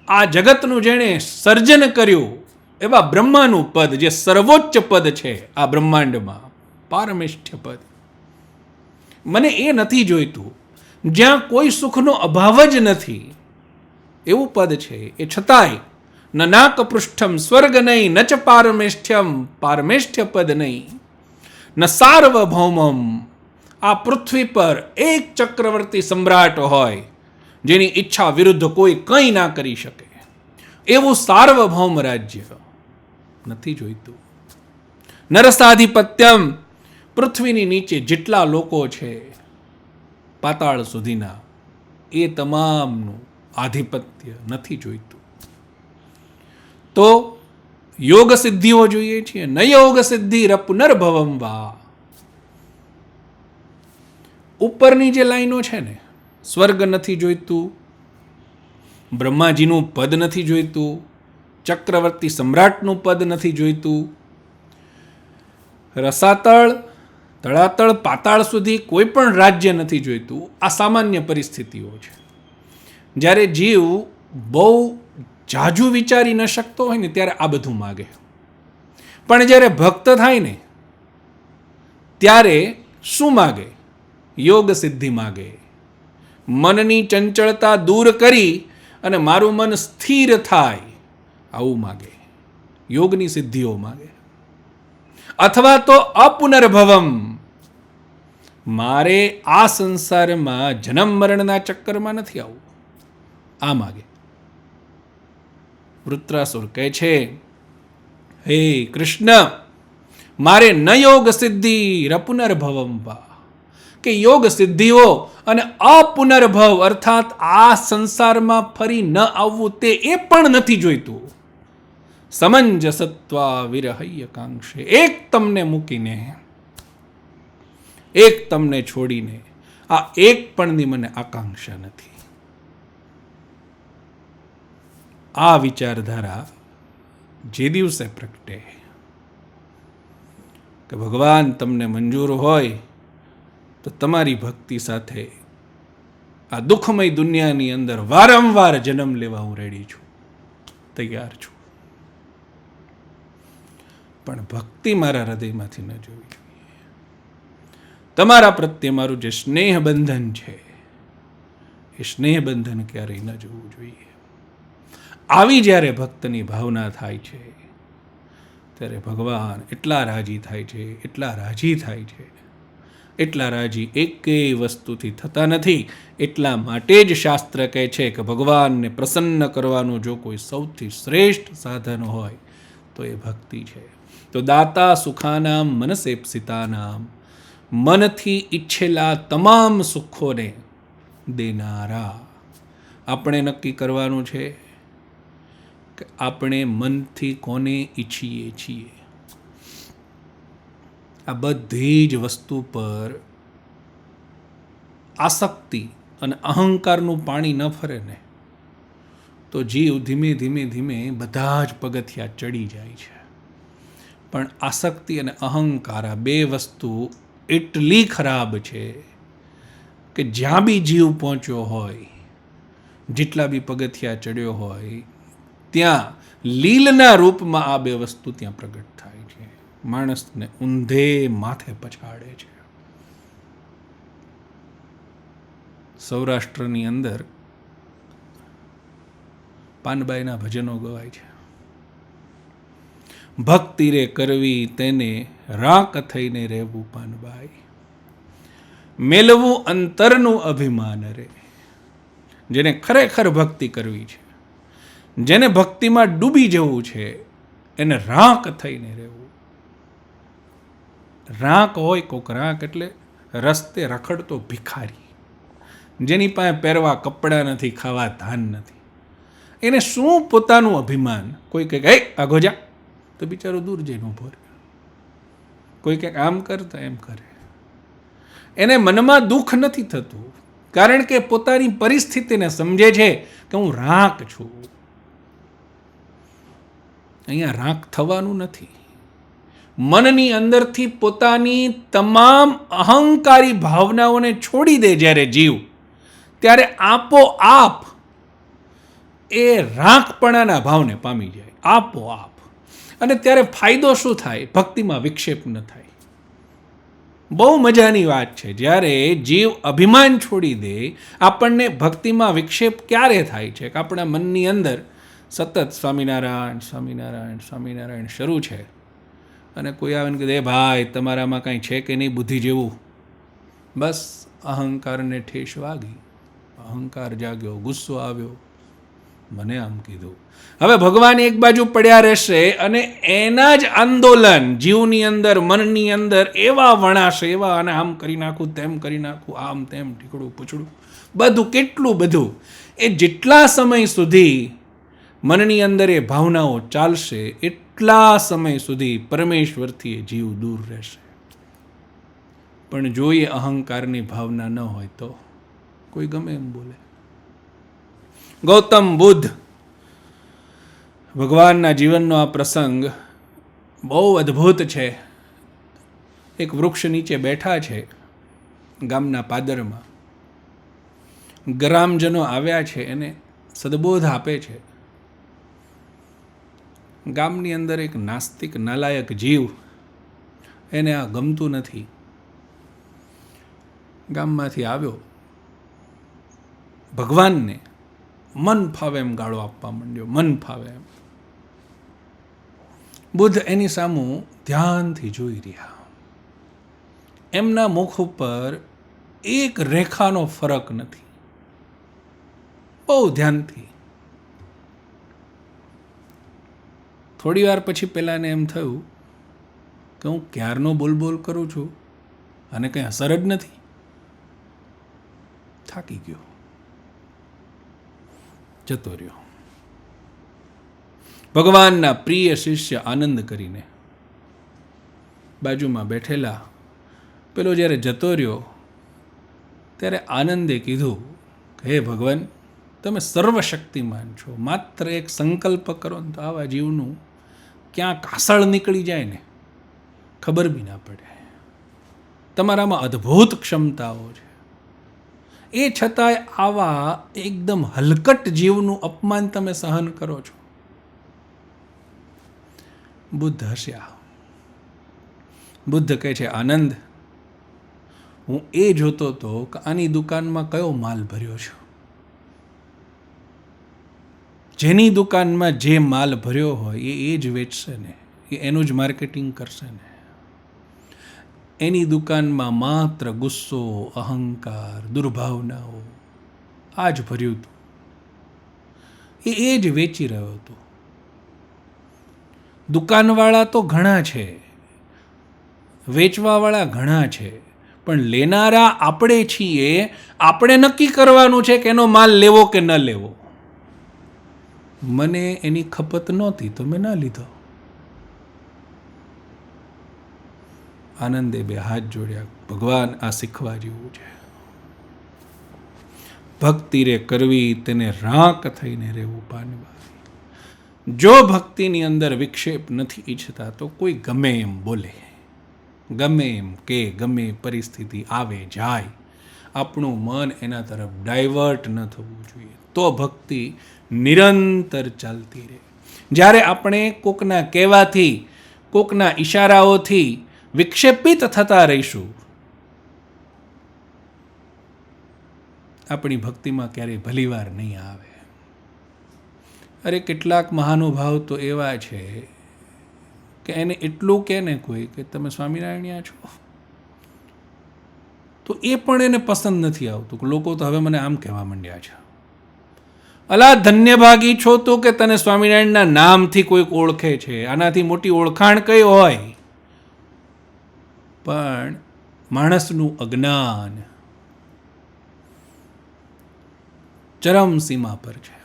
આ જગતનું જેણે સર્જન કર્યું એવા બ્રહ્માનું પદ, જે સર્વોચ્ચ પદ છે આ બ્રહ્માંડમાં, પારમેષ્ઠ્ય પદ, મને એ નથી જોઈતું. જ્યાં કોઈ સુખનો અભાવ જ નથી એવું પદ છે. એ છતાંય નનાક પૃષ્ઠમ, સ્વર્ગ નહીં, ન ચ પારમેષ્ઠ્યમ, પારમેષ્ઠ્ય પદ નહીં, ન સાર્વભૌમમ, આ પૃથ્વી પર એક ચક્રવર્તી સમ્રાટ હોય જેની ઈચ્છા વિરુદ્ધ કોઈ કંઈ ના કરી શકે એવું સાર્વભૌમ રાજ્ય નથી જોઈતું. નરસાધિપત્યમ, પૃથ્વીની નીચે જેટલા લોકો છે પાતાળ સુધીના, એ તમામનું આધિપત્ય નથી જોઈતું. તો યોગ સિદ્ધિઓ જોઈએ છીએ. ન યોગ સિદ્ધિ પુનર્ભવમ વા. ઉપરની જે લાઈનો છે ને, સ્વર્ગ નથી જોઈતું, બ્રહ્માજીનું પદ નથી જોઈતું, ચક્રવર્તી સમ્રાટનું પદ નથી જોઈતું, રસાતળ, તળાતળ, પાતાળ સુધી કોઈ પણ રાજ્ય નથી જોઈતું. આ સામાન્ય પરિસ્થિતિઓ છે. જ્યારે જીવ બહુ જાજુ વિચારી ન શકતો હોય ને ત્યારે આ બધું માગે. પણ જ્યારે ભક્ત થાય ને ત્યારે શું માગે? યોગ સિદ્ધિ માગે. મનની ચંચળતા દૂર કરી અને મારું મન સ્થિર થાય આવું માગે. યોગની સિદ્ધિઓ માગે. અથવા તો અપુનર્ભવમ, મારે આ સંસારમાં જન્મ મરણના ચક્કરમાં નથી આવવું, આ માગે. વૃત્રાસુર કહે છે હે કૃષ્ણ, મારે ન યોગ સિદ્ધિ રપુનર્ભવમ વા, કે યોગ સિદ્ધિઓ અને અપુનર્ભવ અર્થાત આ સંસારમાં ફરી ન આવવું તે એ પણ નથી જોઈતું. સમંજસત્વા વિરહય કાંક્ષે, એક તમને મૂકીને, એક તમને છોડીને આ એક પણની મને આકાંક્ષા નથી. આ વિચારધારા જે દિવસે પ્રગટે કે ભગવાન તમને મંજૂર હોય તો તમારી ભક્તિ સાથે આ દુઃખમય દુનિયાની અંદર વારંવાર જન્મ લેવા હું રેડી છું, તૈયાર છું. પણ ભક્તિ મારા હૃદયમાંથી ન જોવી જોઈએ. તમારા પ્રત્યે મારું જે સ્નેહ બંધન છે એ સ્નેહ બંધન ક્યારેય ન જોવું જોઈએ. આવી જ્યારે ભક્તની ભાવના થાય છે ત્યારે ભગવાન એટલા રાજી થાય છે, એટલા રાજી થાય છે, એટલા રાજી એકેય વસ્તુથી થતા નથી. એટલા માટે જ શાસ્ત્ર કહે છે કે ભગવાનને પ્રસન્ન કરવાનું જો કોઈ સૌથી શ્રેષ્ઠ સાધન હોય તો એ ભક્તિ છે. તો દાતા સુખાનામ મનસેપ્સિતાનામ, મનથી ઈચ્છેલા તમામ સુખોને દેનારા. આપણે નક્કી કરવાનું છે કે આપણે મનથી કોને ઈચ્છીએ છીએ. આ બધી જ વસ્તુ પર આસક્તિ અને અહંકારનું પાણી ન ફરે ને તો જીવ ધીમે ધીમે ધીમે બધા જ પગથિયા ચડી જાય છે. પણ આસક્તિ અને અહંકાર આ બે વસ્તુ એટલી ખરાબ છે કે જ્યાં બી જીવ પહોંચ્યો હોય, જેટલા બી પગથિયા ચડ્યો હોય, ત્યાં લીલના રૂપમાં આ બે વસ્તુ ત્યાં પ્રગટ થાય છે. માણસને ઊંધે માથે પછાડે છે. સૌરાષ્ટ્રની અંદર પાનબાઈના ભજનો ગવાય છે. ભક્તિ રે કરવી તેને રાક થઈને રહેવું પાનબાઈ, મેલવું અંતરનું અભિમાન રે. જેને ખરેખર ભક્તિ કરવી છે, જેને ભક્તિમાં ડૂબી જવું છે, એને રાક થઈને રહેવું. રાક હોય કોક, રાક એટલે રસ્તે રખડતો ભિખારી, જેની પાસે પહેરવા કપડાં નથી, ખાવા ધાન નથી. એને શું પોતાનું અભિમાન? કોઈ કહે આગો જા તો બિચારો દૂર જઈને ઊભો રહે. કોઈ કંઈક આમ કરતા એમ કરે. એને મનમાં દુઃખ નથી થતું, કારણ કે પોતાની પરિસ્થિતિને સમજે છે કે હું રાખ છું. અહીંયા રાખ થવાનું નથી. મનની અંદરથી પોતાની તમામ અહંકારી ભાવનાઓને છોડી દે જ્યારે જીવ, ત્યારે આપોઆપ એ રાખપણાના ભાવને પામી જાય, આપોઆપ. અને ત્યારે ફાયદો શું થાય? ભક્તિમાં વિક્ષેપ ન થાય. બહુ મજાની વાત છે. જ્યારે જીવ અભિમાન છોડી દે, આપણને ભક્તિમાં વિક્ષેપ ક્યારે થાય છે કે આપણા મનની અંદર સતત સ્વામિનારાયણ સ્વામિનારાયણ સ્વામિનારાયણ શરૂ છે, અને કોઈ આવે ને કે ભાઈ તમારામાં કાંઈ છે કે નહીં બુદ્ધિ જેવું? બસ અહંકારને ઠેસ વાગી, અહંકાર જાગ્યો, ગુસ્સો આવ્યો, મને આમ કીધું. હવે ભગવાન એક બાજુ પડ્યા રહેશે અને એના જ આંદોલન જીવની અંદર, મનની અંદર એવા વણાશે, એવા, અને આમ કરી નાખું, તેમ કરી નાખું, આમ તેમ, ઠીકડું પૂછડું, બધું કેટલું બધું. એ જેટલા સમય સુધી મનની અંદર એ ભાવનાઓ ચાલશે એટલા સમય સુધી પરમેશ્વરથી એ જીવ દૂર રહેશે. પણ જો એ અહંકારની ભાવના ન હોય તો કોઈ ગમે એમ બોલે. ગૌતમ બુદ્ધ, ભગવાનના જીવનનો આ પ્રસંગ બહુ અદ્ભુત છે. એક વૃક્ષ નીચે બેઠા છે ગામના પાદરમાં. ગ્રામજનો આવ્યા છે, એને સદબોધ આપે છે. ગામની અંદર એક નાસ્તિક નાલાયક જીવ, એને આ ગમતું નથી. ગામમાંથી આવ્યો, ભગવાનને મન ફાવે એમ ગાળો આપવા માંડ્યો, મન ફાવે એમ. બુદ્ધ એની સામું ધ્યાનથી જોઈ રહ્યા. એમના મુખ ઉપર એક રેખાનો ફરક નથી. બહુ ધ્યાનથી. થોડી વાર પછી પેલાને એમ થયું કે હું ક્યારનો બોલ કરું છું અને કંઈ અસર જ નથી. થાકી ગયો, જતો રહ્યો. ભગવાનના પ્રિય શિષ્ય આનંદ કરીને બાજુમાં બેઠેલા પેલો જ્યારે જતો રહ્યો ત્યારે આનંદે કીધું કે હે ભગવાન, તમે સર્વશક્તિમાન છો. માત્ર એક સંકલ્પ કરો ને તો આવા જીવનું ક્યાં કાસળ નીકળી જાય ને ખબર બી ના પડે. તમારામાં અદ્ભુત ક્ષમતાઓ છે. એ છતાંય આવા એકદમ હલકટ જીવનું અપમાન તમે સહન કરો છો. બુદ્ધ હસ્યા. બુદ્ધ કહે છે, આનંદ, હું એ જોતો હતો કે આની દુકાનમાં કયો માલ ભર્યો છે. જેની દુકાનમાં જે માલ ભર્યો હોય એ જ વેચશે ને, એ એનું જ માર્કેટિંગ કરશે ને. એની દુકાનમાં માત્ર ગુસ્સો, અહંકાર, દુર્ભાવનાઓ આ જ ભર્યું હતું. એ જ વેચી રહ્યો હતો. દુકાનવાળા તો ઘણા છે, વેચવાવાળા ઘણા છે, પણ લેનારા આપણે છીએ. આપણે નક્કી કરવાનું છે કે એનો માલ લેવો કે ન લેવો. મને એની ખપત નહોતી તો મેં ના લીધો. આનંદે બે હાથ જોડ્યા. ભગવાન, આ શીખવા જેવું છે. ભક્તિ રે કરવી તેને રાંક થઈને રહેવું પાનવા. જો ભક્તિની અંદર વિક્ષેપ નથી ઈચ્છતા તો કોઈ ગમે એમ બોલે, ગમે એમ કે, ગમે પરિસ્થિતિ આવે જાય, આપણું મન એના તરફ ડાયવર્ટ ન થવું જોઈએ. તો ભક્તિ નિરંતર ચાલતી રહે. જ્યારે આપણે કોકના કહેવાથી, કોકના ઈશારાઓથી વિક્ષેપિત થતા રહીશું, આપણી ભક્તિમાં ક્યારેય ભલીવાર નહીં આવે. અરે કેટલાક મહાનુભાવ તો એવા છે કે એને એટલું કહે ને કોઈ કે તમે સ્વામિનારાયણિયા છો, તો એ પણ એને પસંદ નથી આવતું. લોકો તો હવે મને આમ કહેવા માંડ્યા છે, અલા ધન્યભાગી છો તો કે તને સ્વામિનારાયણના નામથી કોઈક ઓળખે છે. આનાથી મોટી ઓળખાણ કઈ હોય? પણ માણસનું અજ્ઞાન ચરમસીમા પર છે.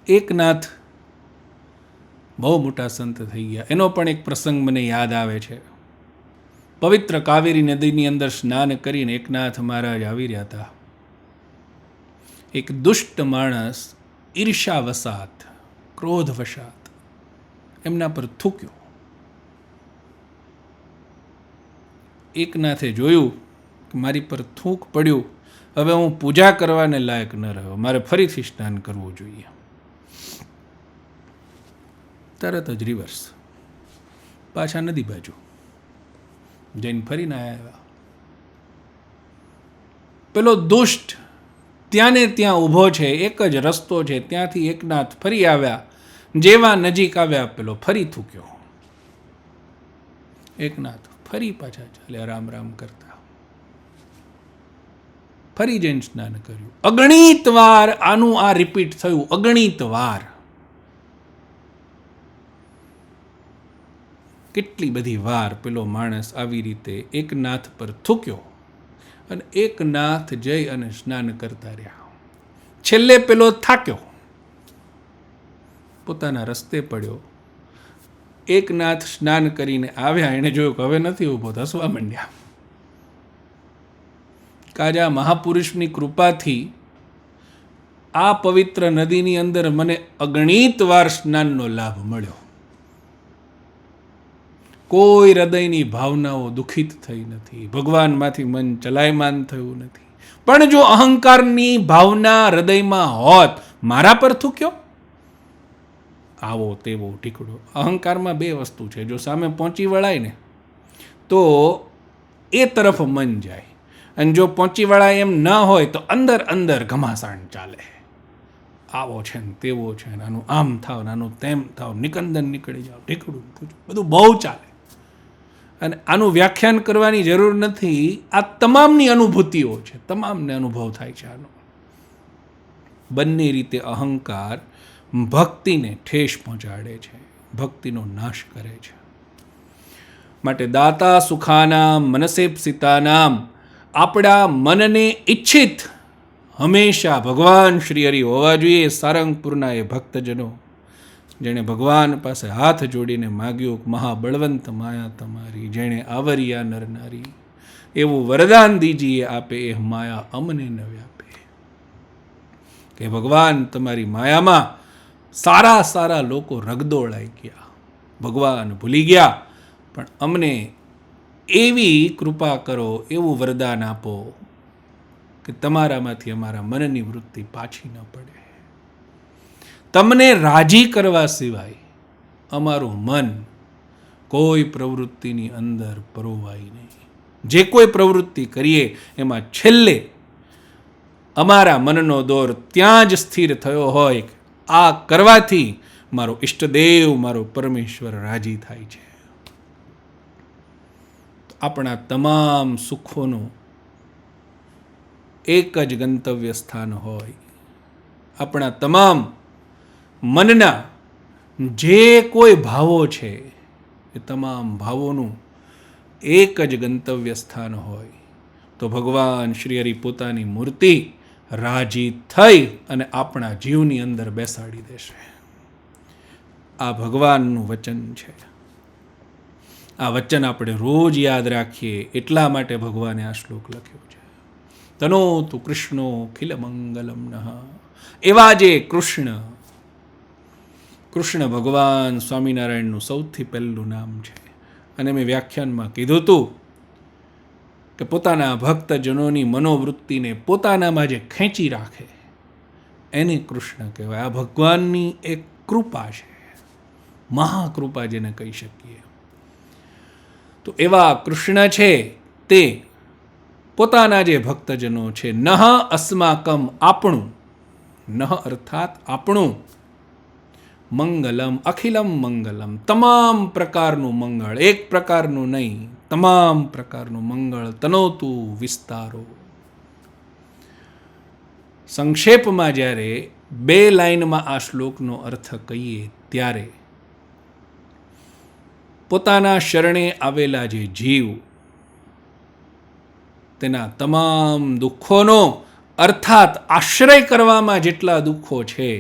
એકનાથ બહુ મોટા સંત થઈ ગયા. એનો પણ એક પ્રસંગ મને યાદ આવે છે. પવિત્ર કાવેરી નદીની અંદર સ્નાન કરીને એકનાથ મહારાજ આવી રહ્યા હતા. એક દુષ્ટ માણસ ઈર્ષાવશાત, ક્રોધવશાત એમના પર થૂક્યો. એકનાથે જોયું કે મારી પર થૂંક પડ્યું, હવે હું પૂજા કરવાને લાયક ન રહ્યો, મારે ફરીથી સ્નાન કરવું જોઈએ. તરત જ રિવર્સ, પાછા નદી બાજુ જઈને ફરીને આવ્યા. પેલો દુષ્ટ ત્યાં ને ત્યાં ઊભો છે, એક જ રસ્તો છે, ત્યાંથી એકનાથ ફરી આવ્યા. જેવા નજીક આવ્યા પેલો ફરી થૂક્યો. એકનાથ ફરી પાછા ચાલ્યા રામ રામ કરતા. ફરી જઈને સ્નાન કર્યું. અગણિત વાર આનું આ રિપીટ થયું, અગણિત વાર. કેટલી બધી વાર પેલો માણસ આવી રીતે એકનાથ પર થૂક્યો અને એકનાથ જઈ અને સ્નાન કરતા રહ્યા. છેલ્લે પેલો થાક્યો, પોતાના રસ્તે પડ્યો. એકનાથ સ્નાન કરીને આવ્યા, એણે જોયું કે હવે નથી ઊભો, હસવા માંડ્યા. કાજા મહાપુરુષની કૃપાથી આ પવિત્ર નદીની અંદર મને અગણિત વાર સ્નાનનો લાભ મળ્યો. કોઈ હૃદયની ભાવનાઓ દુખિત થઈ નથી, ભગવાનમાંથી મન ચલાયમાન થયું નથી. પણ જો અહંકારની ભાવના હૃદયમાં હોત, મારા પર થૂક્યો, આવો તેવો ટીકડો. અહંકારમાં બે વસ્તુ છે, જો સામે પહોંચી વળાય ને તો એ તરફ મન જાય, અને જો પહોંચી વળાય એમ ન હોય તો અંદર અંદર ઘમાસાણ ચાલે. આવો છે ને તેવો છે ને, આનું આમ થાવ ને આનું તેમ થાવ, નિકંદન નીકળી જાવ, ઢીકડું બધું બહુ ચાલે. અને આનું વ્યાખ્યાન કરવાની જરૂર નથી. આ તમામની અનુભૂતિઓ છે, તમામને અનુભવ થાય છે આનો. બંને રીતે અહંકાર ભક્તિને ઠેસ પહોંચાડે છે, ભક્તિનો નાશ કરે છે. માટે દાતા સુખાનામ મનસેપ્સિતાનામ, આપણા મનને ઈચ્છિત હંમેશા ભગવાન શ્રી હરિ હોવા જોઈએ. સારંગપુરના એ ભક્તજનો જેણે ભગવાન પાસે હાથ જોડીને માગ્યું, મહાબળવંત માયા તમારી, જેણે આવરિયા નર નારી, એવું વરદાન દીજીએ આપે, એ માયા અમને ન વ્યાપે. કે ભગવાન તમારી માયામાં સારા સારા લોકો રગદોળાઈ ગયા, ભગવાન ભૂલી ગયા, પણ અમને એવી કૃપા કરો, એવું વરદાન આપો કે તમારામાંથી અમારા મનની વૃત્તિ પાછી ન પડે. તમને રાજી કરવા સિવાય અમારું મન કોઈ પ્રવૃત્તિની અંદર પરોવાય નહીં. જે કોઈ પ્રવૃત્તિ કરીએ એમાં છેલ્લે અમારા મનનો દોર ત્યાં જ સ્થિર થયો હોય, આ કરવાથી મારો ઈષ્ટદેવ, મારો પરમેશ્વર રાજી થાય છે. આપણા તમામ સુખોનું એક જ ગંતવ્ય સ્થાન હોય. આપણા તમામ મનના જે કોઈ ભાવો છે એ તમામ ભાવોનું એક જ ગંતવ્ય સ્થાન હોય તો ભગવાન શ્રી હરિ પોતાની મૂર્તિ રાજી થઈ અને આપણા જીવની અંદર બેસાડી દેશે. આ ભગવાનનું વચન છે. આ વચન આપણે રોજ યાદ રાખીએ એટલા માટે ભગવાને આ શ્લોક લખ્યો છે. તનોતુ કૃષ્ણો ખિલ મંગલમ નઃ. એવા જે કૃષ્ણ ભગવાન સ્વામિનારાયણનું સૌથી પહેલું નામ છે. અને મેં વ્યાખ્યાનમાં કીધું હતું કે પોતાના ભક્તજનોની મનોવૃત્તિને પોતાનામાં જે ખેંચી રાખે એને કૃષ્ણ કહેવાય. આ ભગવાનની એક કૃપા છે, મહાકૃપા જેને કહી શકીએ. તો એવા કૃષ્ણ છે તે પોતાના જે ભક્તજનો છે, નઃ અસ્માકમ આપણું, નઃ અર્થાત આપણું, મંગલમ અખિલમ મંગલમ તમામ પ્રકારનું મંગળ, એક પ્રકારનું નહીં, તમામ પ્રકારનું મંગળ તનોતું વિસ્તારો. સંક્ષેપમાં જ્યારે 2 લાઈનમાં આ શ્લોકનો અર્થ કહીએ ત્યારે પોતાના શરણે આવેલા જે જીવ તેના તમામ દુઃખોનો અર્થાત આશ્રય કરવામાં જેટલા દુઃખો છે,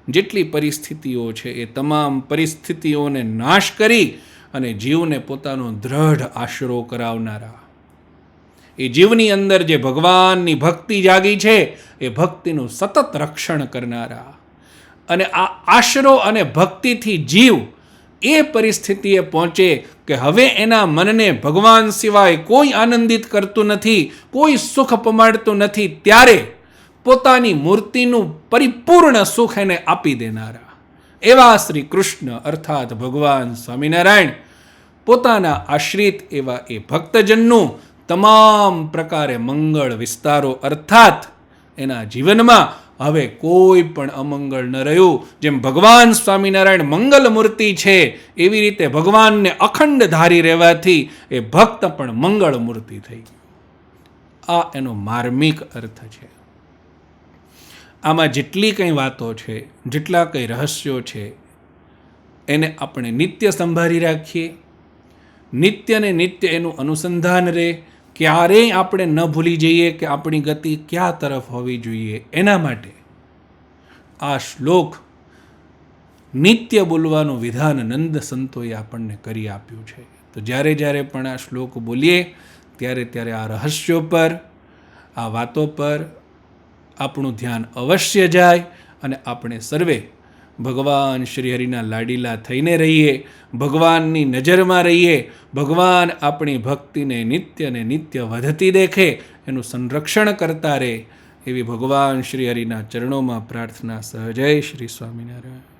જેટલી પરિસ્થિતિઓ છે, એ તમામ પરિસ્થિતિઓને નાશ કરી અને જીવને પોતાનો દ્રઢ આશરો કરાવનારા, એ જીવની અંદર જે ભગવાનની ભક્તિ જાગી છે એ ભક્તિનું સતત રક્ષણ કરનારા, અને આ આશરો અને ભક્તિથી જીવ એ પરિસ્થિતિએ પહોંચે કે હવે એના મનને ભગવાન સિવાય કોઈ આનંદિત કરતું નથી, કોઈ સુખ પમાડતું નથી, ત્યારે પોતાની મૂર્તિનું પરિપૂર્ણ સુખ એને આપી દેનારા એવા શ્રી કૃષ્ણ અર્થાત ભગવાન સ્વામિનારાયણ પોતાના આશ્રિત એવા એ ભક્તજનનું તમામ પ્રકારે મંગળ વિસ્તારો અર્થાત એના જીવનમાં હવે કોઈ પણ અમંગળ ન રહ્યું. જેમ ભગવાન સ્વામિનારાયણ મંગલ મૂર્તિ છે એવી રીતે ભગવાનને અખંડ ધારી રહેવાથી એ ભક્ત પણ મંગળ મૂર્તિ થઈ ગયું. આ એનો માર્મિક અર્થ છે. આમાં જેટલી કંઈ વાતો છે, જેટલા કંઈ રહસ્યો છે, એને આપણે નિત્ય સંભાળી રાખીએ. નિત્ય ને નિત્ય એનું અનુસંધાન રહે. ક્યારેય આપણે ન ભૂલી જઈએ કે આપણી ગતિ ક્યાં તરફ હોવી જોઈએ. એના માટે આ શ્લોક નિત્ય બોલવાનું વિધાન નંદ સંતોએ આપણને કરી આપ્યું છે. તો જ્યારે જ્યારે પણ આ શ્લોક બોલીએ ત્યારે ત્યારે આ રહસ્યો પર, આ વાતો પર આપણું ધ્યાન અવશ્ય જાય અને આપણે સર્વે ભગવાન શ્રી હરિના લાડીલા થઈને રહીએ, ભગવાનની નજરમાં રહીએ, ભગવાન આપણી ભક્તિને નિત્ય ને નિત્ય વધતી દેખે, એનું સંરક્ષણ કરતા રહે, એવી ભગવાન શ્રી હરિના ચરણોમાં પ્રાર્થના. સહજય શ્રી સ્વામિનારાયણ.